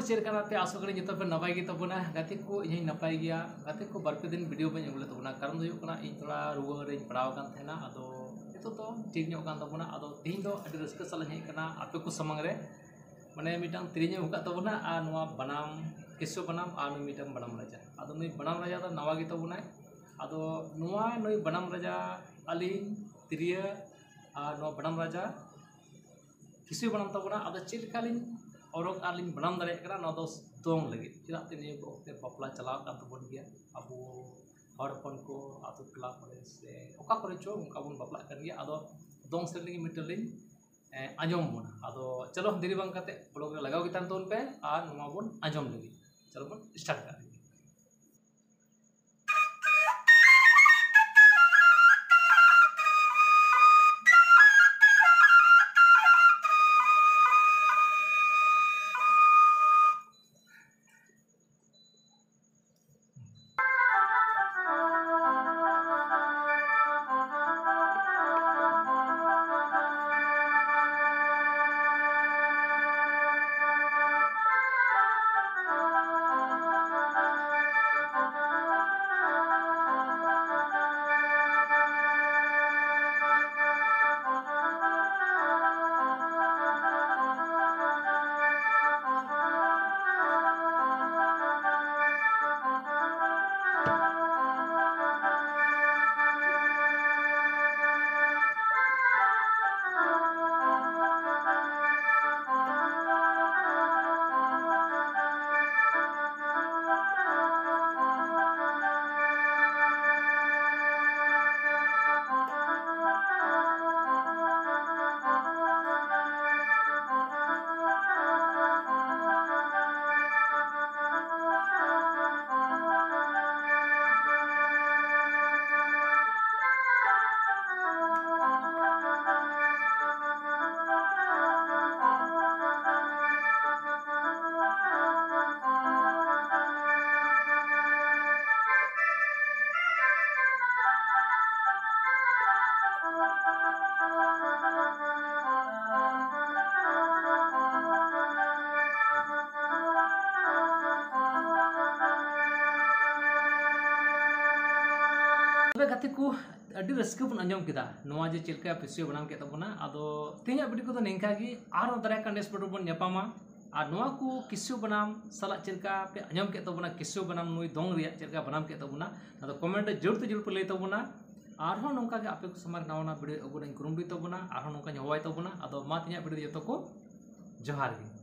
चेरकाना पे आसो करी जतो पे नपाय गे तबना गाते को इन नपाय गया गाते को बार पे दिन वीडियो बन अगुले तबना कारण दो हुकना इन थोड़ा रुवा रे पड़ाव कान थेना अदो एतो तो ठीक ᱧᱚᱜ कान तबना अदो तेहिं दो अडी रस्का साला हेज कना आपे को समंग रे माने मिटांग तिरिញहुका तबना आ नवा बनाम किसो बनाम आ नुई मिटांग बनाम राजा अदो नुई बनाम राजा दा नवा गे तबना अदो नवा नुई बनाम राजा अली तिरिया आ नवा बनाम राजा किसो बनाम तबना अदो चिलकालिन औरक आलिन बनाम दारे करा ना दो दोंग लगे चेदा ते निये वक्ते बापला चलाव कान तबन गया अबो हड़पन को आतु टला करे से ओका करे चो उनका बन बापला kan गया अदो दोंग से लगी मिटलिन आजम बन अदो चलो देरी बांग काते ब्लॉग रे लगाव गितान तोन पे आ नुमा बन आजम लगी चलो बन स्टार्ट कर गाते को अडी रस्का बन अंजम केदा नवा जे चिलका पिसियो बनाम के तबना अदो तेया वीडियो को तो निंका गी आरो दरे कंडेस बडो बन न्यापामा आ नवा को किसियो बनाम सला चिलका पे अंजम के तबना किसियो बनाम नुई दोंग रिया चिलका बनाम के तबना अदो कमेंट जरूर तो जरूर पे लई तबना आरो नोंका के आपे को समार नवा वीडियो अगुना कुरुमबी तबना आरो नोंका हवाई तबना अदो मा तेया वीडियो जतो को जोहार गी।